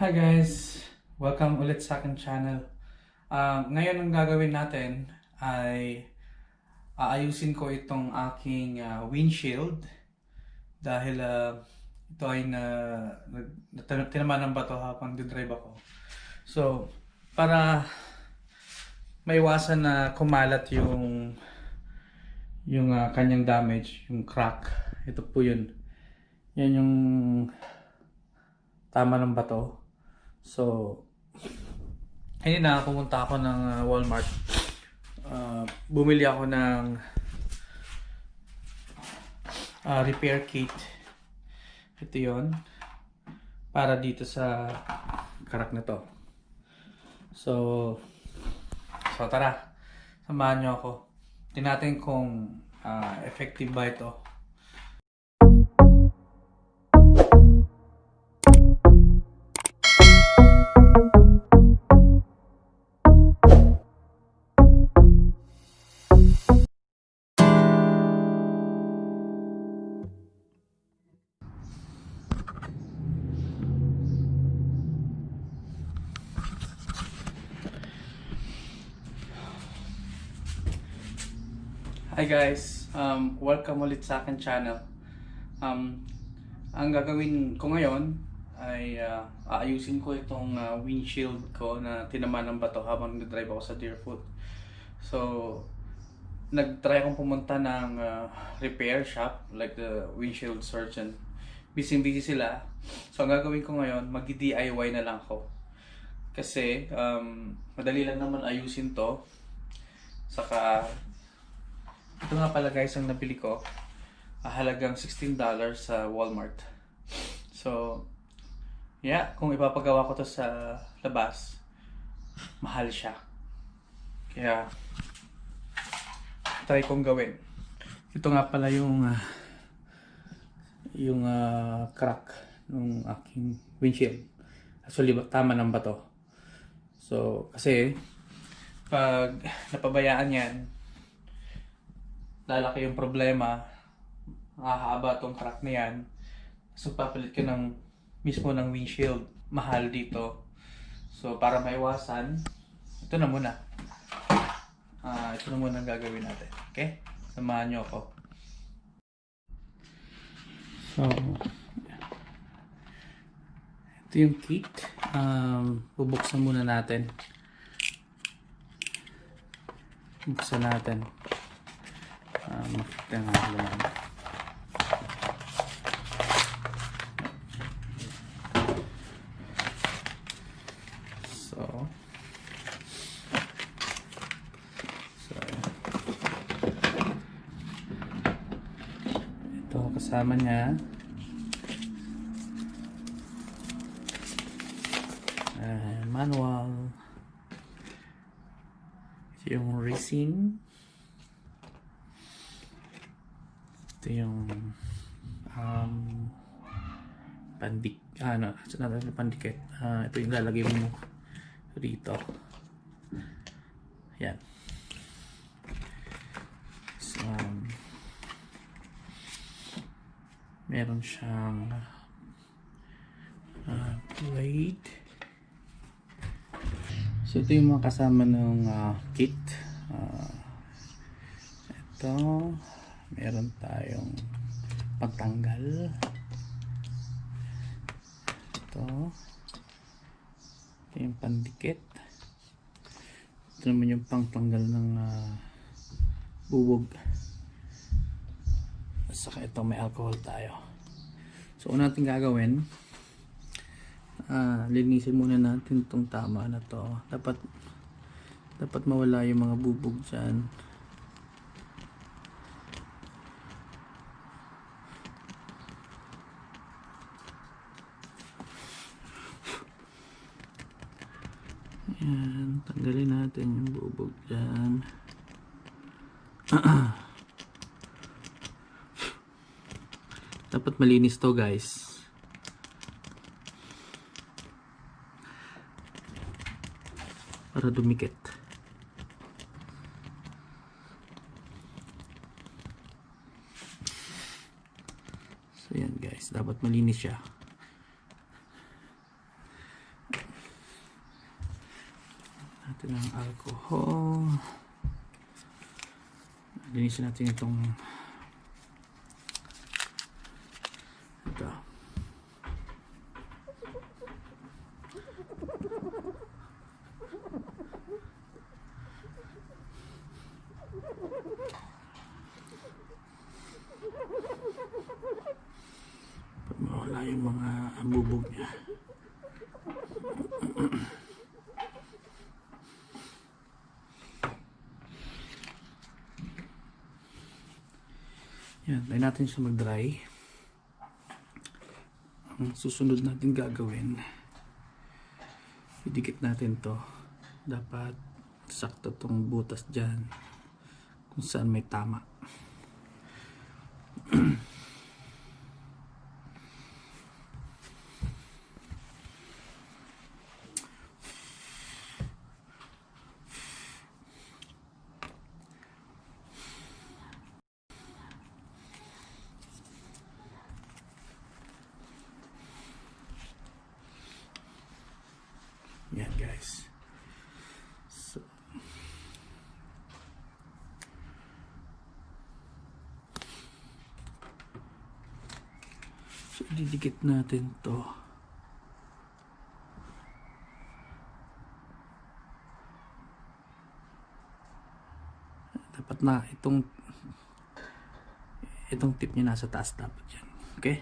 Hi guys! Welcome ulit sa aking channel. Ngayon ang gagawin natin ay aayusin ko itong aking windshield dahil ito ay tinamaan ng bato habang didrive ako. So, para maiwasan na kumalat yung kanyang damage, yung crack. Ito po yun. Yan yung tama ng bato. So, ayun na, pumunta ako ng Walmart. Bumili ako ng repair kit. Ito yon para dito sa crack na to. So tara, samahan nyo ako. Tingnan natin kung effective ba ito. Hi guys, welcome ulit sa akin channel. Ang gagawin ko ngayon ay aayusin ko itong windshield ko na tinamaan ng bato habang nag-drive ako sa Deerfoot. So, nag-try akong pumunta ng repair shop like the windshield surgeon. Busy sila. So, ang gagawin ko ngayon, mag-DIY na lang ako. Kasi, madali lang naman ayusin to. Saka, ito nga pala guys ang nabili ko. Halagang $16 sa Walmart. So, yeah, kung ipapagawa ko to sa labas, mahal siya. Kaya, try kong gawin. Ito nga pala yung crack ng aking windshield. Actually, tama ng bato. So, kasi, pag napabayaan yan, lalaki yung problema, mahahaba tong crack na yan. So papalit ka mismo ng windshield, mahal dito. So para maiwasan, ito na muna. Ito na muna ang gagawin natin. Okay? Samahan nyo ako. So, ito yung kit. Bubuksan muna natin. Buksan natin. Makita nga naman. So ito kasama niya manual, yung racing. Ito yung pandikit. Ito yung lalagay mo rito. Yan. So, meron siyang blade. So, ito yung mga kasama ng kit. Ito. Meron tayong pagtanggal. Ito yung pandikit. Ito naman yung pangtanggal ng bubog. At saka ito may alcohol tayo. So una natin gagawin, linisin muna natin itong tama na to. Dapat mawala yung mga bubog dyan. Ayan, tanggalin natin yung bubog dyan. Dapat malinis to guys. Para dumikit. So yan guys, dapat malinis siya. natin ang alcohol. Linisin natin itong ito. Mawala yung mga bubog niya. Yan, tayo natin siya mag-dry. Ang susunod natin gagawin, idikit natin to. Dapat sakto tong butas dyan kung saan may tama. Yan guys. So didikit natin to. Dapat na itong tip niya nasa taas dapat yan. Okay?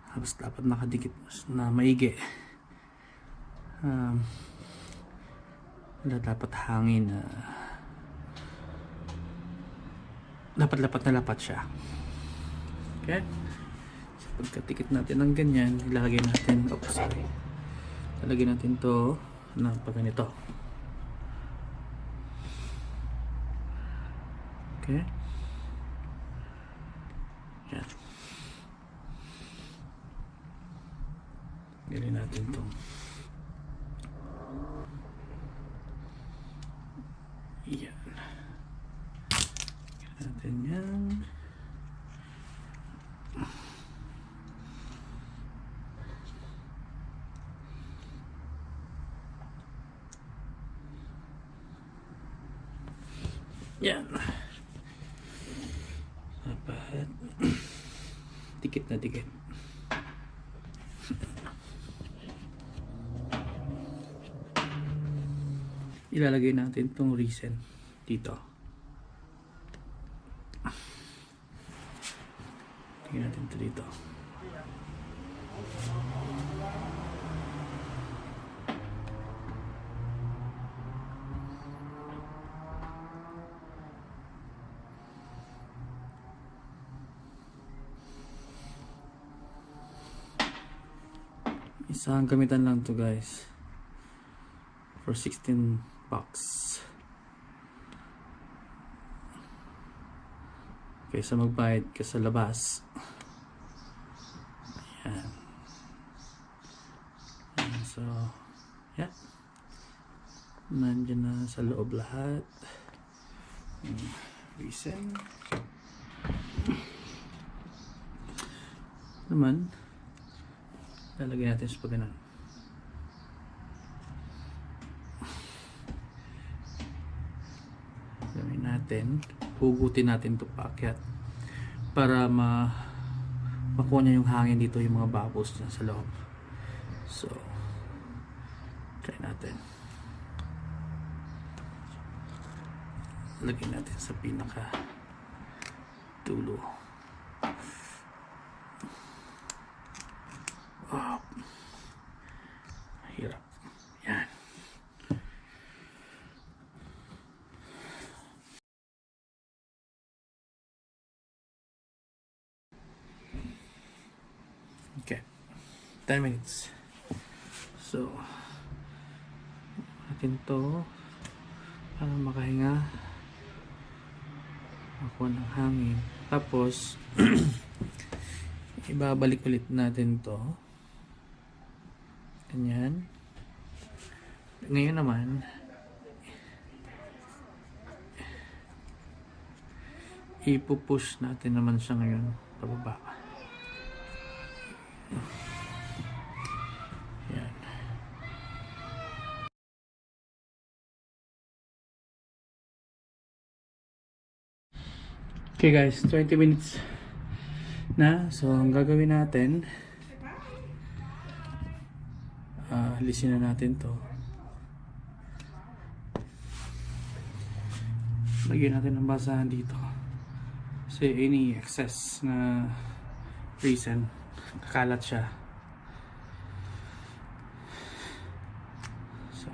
Tapos dapat nakadikit na maigi. Wala dapat hangin na dapat lapat na lapat siya. Okay? So, pagkatikit natin ng ganyan, ilalagay natin, ilalagay natin to na pag ganito. Okay? Yan. Gawin natin to. Yan. Gawin natin yan. Yan. Dapat dikit na dikit. Ilalagay natin itong resin dito. Tingnan natin ito dito. Isang gamitan lang to guys. For 16 bucks. Kaysa magbayad ka sa labas. Ayan. So, yeah. Nandiyan na sa loob lahat. Resin. Naman, lalagyan natin sa pagganan. Gawin natin, hugutin natin ito paakyat para makuha niya yung hangin dito, yung mga bubbles dyan sa loob. So, try natin. Lagyan natin sa pinaka dulo. Oh, hirap. Yan. Okay. 10 minutes. So, natin to para makahinga ako ng hangin. Tapos, ibabalik ulit natin to. Ganyan. Ngayon naman, ipupush natin naman siya ngayon pababa. Okay guys, 20 minutes na. So ang gagawin natin, alisin na natin to. Lagyan natin ng basahan dito. Kasi any excess na resin, kakalat siya. So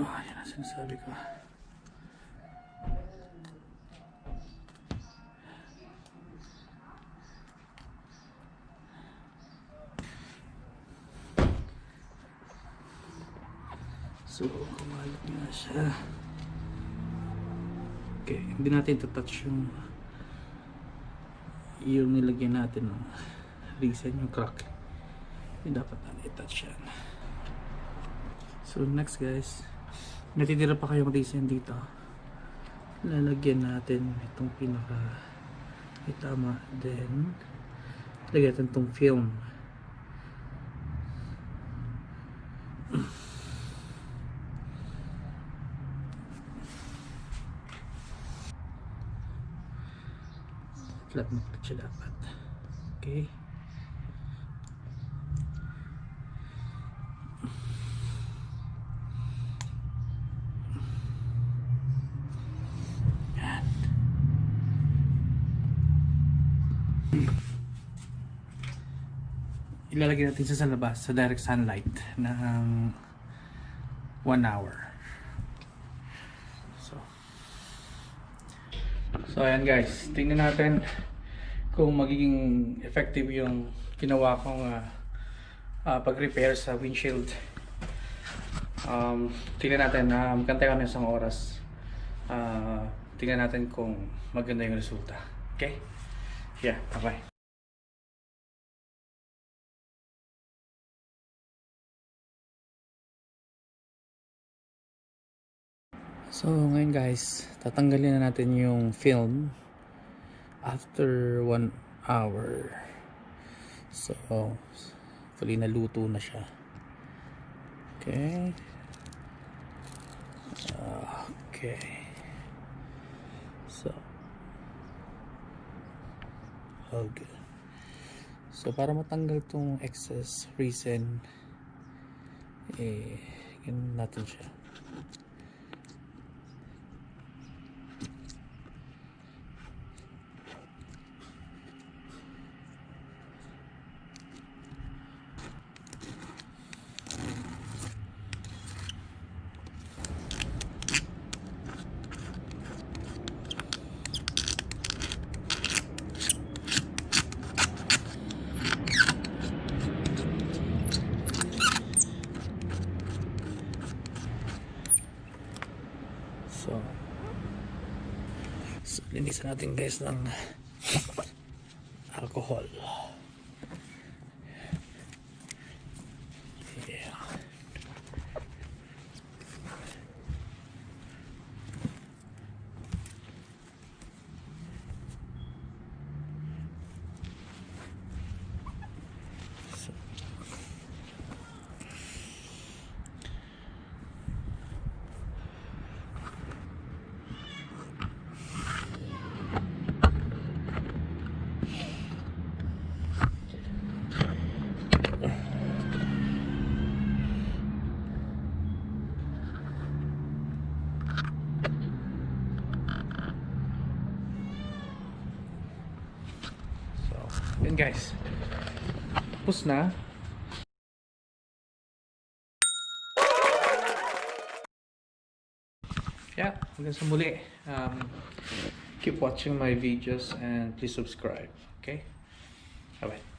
yan ang sinasabi ko. So, kumalat nga siya. Okay, hindi natin touch yung nilagyan natin ng resin, yung crack. Hindi dapat natin i-touch yan. So, next guys, natitira pa kayong resin dito. Lalagyan natin itong pinaka itama. Then, lagyan natin itong film. Flat na flat siya dapat. Okay. Yan. Ilalagay natin sa labas sa direct sunlight ng 1 hour. So ayan guys, tingnan natin kung magiging effective yung ginawa kong pag-repair sa windshield. Tingnan natin, kantay kami isang oras. Tingnan natin kung maganda yung resulta. Okay? Yeah, bye-bye. So ngayon guys, tatanggalin na natin yung film after 1 hour. So fully naluto na siya. Okay. Okay. So okay. So para matanggal tong excess resin, ganun natin siya. So linisan natin guys ng alcohol. Yeah. Yun guys, tapos na. Yeah, hanggang sa muli. Keep watching my videos and please subscribe. Okay, bye bye.